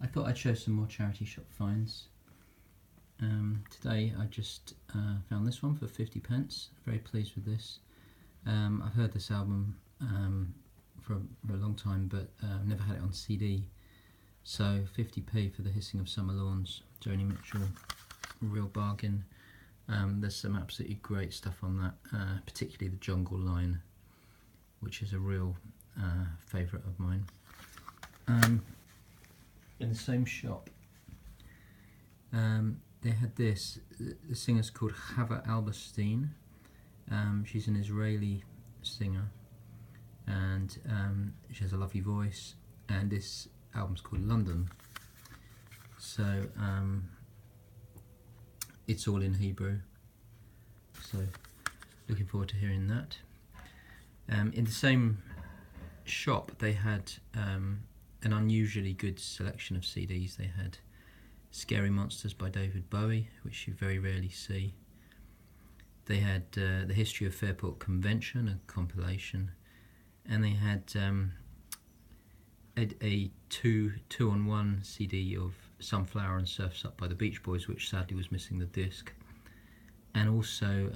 I thought I'd show some more charity shop finds. Today I just found this one for 50p. Very pleased with this. I've heard this album for a long time, but never had it on CD. So 50p for The Hissing of Summer Lawns, Joni Mitchell, real bargain. There's some absolutely great stuff on that, particularly the Jungle line, which is a real favourite of mine. In the same shop, they had this. The singer's called Chava Alberstein. She's an Israeli singer, and she has a lovely voice. And this album's called London. So it's all in Hebrew. So looking forward to hearing that. In the same shop, they had an unusually good selection of CDs. They had Scary Monsters by David Bowie, which you very rarely see. They had The History of Fairport Convention, a compilation, and they had a two-on-one CD of Sunflower and Surf's Up by the Beach Boys, which sadly was missing the disc, and also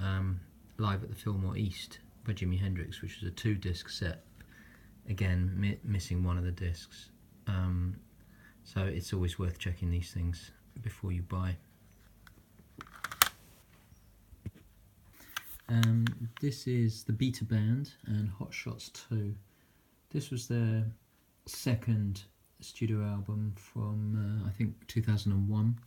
Live at the Fillmore East by Jimi Hendrix, which was a 2-disc set, again missing one of the discs. So it's always worth checking these things before you buy. This is the Beta Band and Hot Shots 2. This was their second studio album from I think 2001.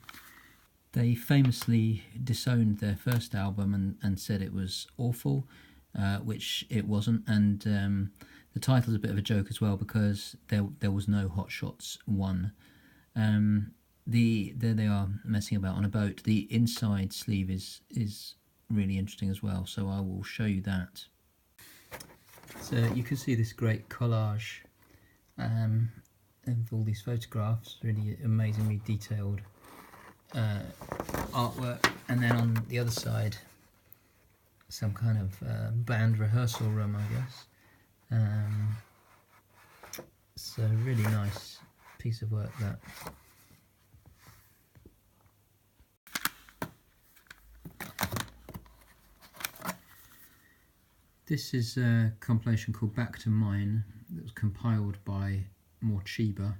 They famously disowned their first album and said it was awful, which it wasn't, and the title's a bit of a joke as well because there was no Hot Shots 1. There they are messing about on a boat. The inside sleeve is really interesting as well, so I will show you that. So you can see this great collage of all these photographs, really amazingly detailed artwork, and then on the other side some kind of band rehearsal room, I guess. So really nice piece of work that. This is a compilation called Back to Mine that was compiled by Chiba.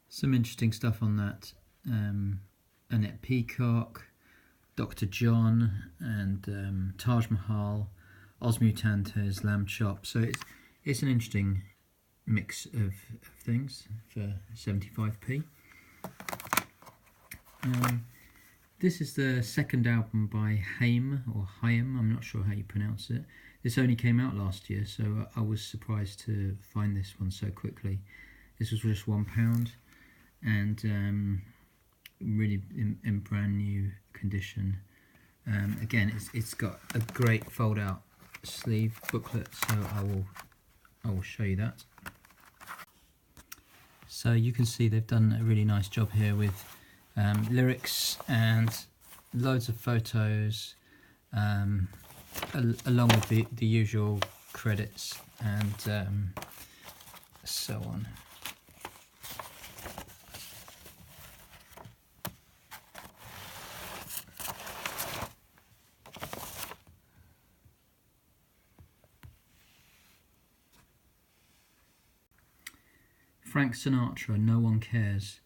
Some interesting stuff on that. Annette Peacock, Dr. John, and Taj Mahal, Os Mutantes, Lamb Chop. So it's an interesting mix of things for 75p. This is the second album by Haim, or Haim, I'm not sure how you pronounce it. This only came out last year, so I was surprised to find this one so quickly. This was just £1, and really in brand new condition. Again, it's got a great fold-out sleeve booklet, so I will show you that. So you can see they've done a really nice job here with lyrics and loads of photos, along with the usual credits and so on. Frank Sinatra, No One Cares.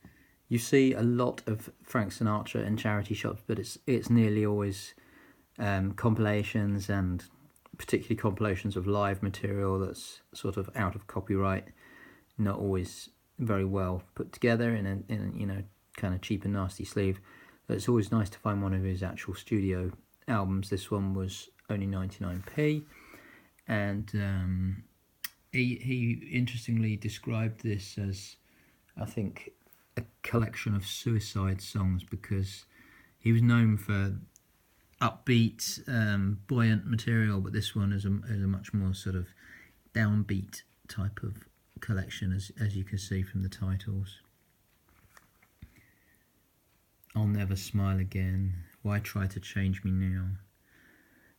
You see a lot of Frank Sinatra in charity shops, but it's nearly always compilations, and particularly compilations of live material that's sort of out of copyright, not always very well put together in a you know, kind of cheap and nasty sleeve. But it's always nice to find one of his actual studio albums. This one was only 99p, and he interestingly described this as, I think, a collection of suicide songs, because he was known for upbeat, buoyant material, but this one is a much more sort of downbeat type of collection, as you can see from the titles. I'll Never Smile Again, Why Try to Change Me Now,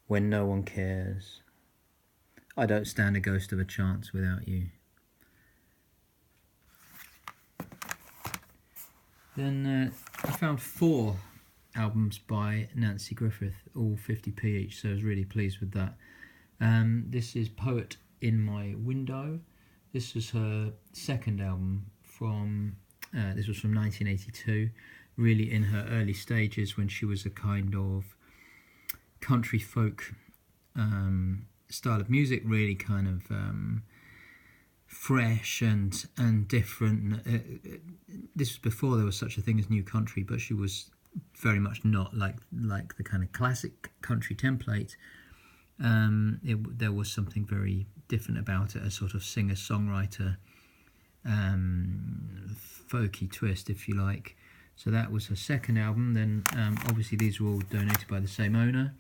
When No One Cares, I Don't Stand a Ghost of a Chance Without You. Then I found 4 albums by Nanci Griffith, all 50p each, so I was really pleased with that. This is Poet in My Window. This was her second album this was from 1982, really in her early stages when she was a kind of country folk style of music, really kind of fresh and different. This was before there was such a thing as new country, but she was very much not like the kind of classic country template. There was something very different about it, a sort of singer-songwriter folky twist, if you like. So that was her second album. Then obviously these were all donated by the same owner.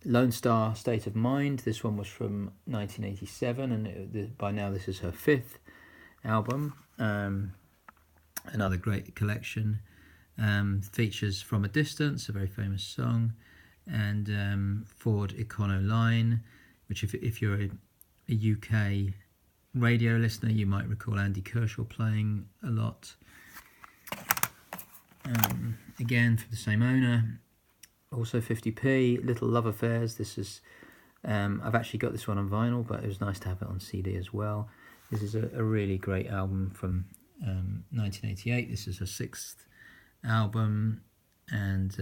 Lone Star State of Mind, this one was from 1987, and by now this is her 5th album. Another great collection. Features From a Distance, a very famous song, and Ford Econoline, which if you're a UK radio listener, you might recall Andy Kershaw playing a lot. Again, for the same owner, also 50p, Little Love Affairs. This is, I've actually got this one on vinyl, but it was nice to have it on CD as well. This is a really great album from 1988. This is her 6th album, and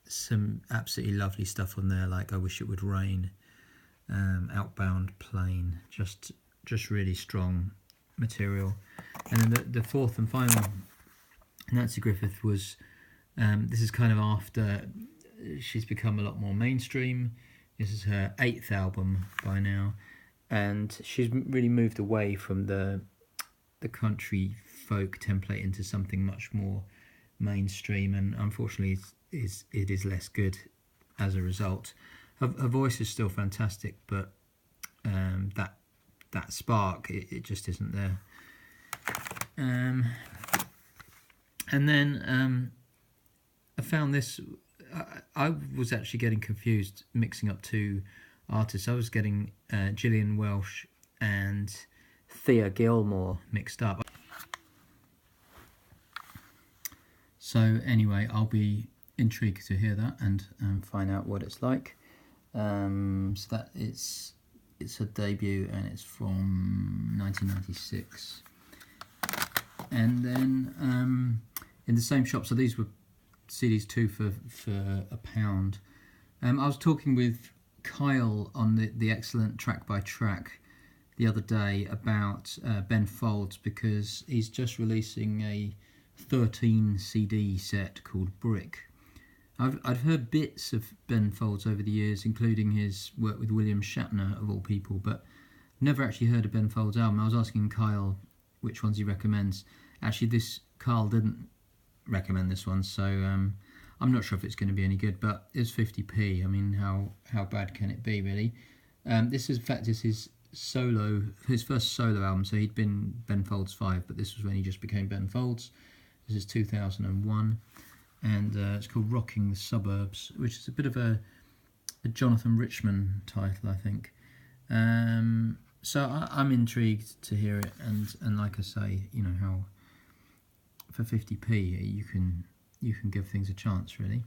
some absolutely lovely stuff on there, like I Wish It Would Rain, Outbound Plane, just really strong material. And then the 4th and final Nanci Griffith was, this is kind of after she's become a lot more mainstream. This is her 8th album by now, and she's really moved away from the country folk template into something much more mainstream, and unfortunately it is less good as a result. Her voice is still fantastic, but that spark, it just isn't there. And then I found this. I was actually getting confused mixing up 2 artists. I was getting Gillian, Welsh and Thea Gilmore mixed up. So anyway, I'll be intrigued to hear that and find out what it's like. So that it's her debut, and it's from 1996. And then in the same shop, so these were CDs too for £1. I was talking with Kyle on the excellent Track by Track the other day about Ben Folds, because he's just releasing a 13 CD set called Brick. I've heard bits of Ben Folds over the years, including his work with William Shatner of all people, but never actually heard a Ben Folds album. I was asking Kyle which ones he recommends. Actually, Kyle didn't recommend this one, so I'm not sure if it's going to be any good, but it's 50p. I mean, how bad can it be, really? This is, in fact, is his first solo album. So he'd been Ben Folds 5, but this was when he just became Ben Folds. This is 2001, and it's called Rocking the Suburbs, which is a bit of a Jonathan Richman title, I think. So I'm intrigued to hear it, and like I say, how for 50p you can give things a chance, really.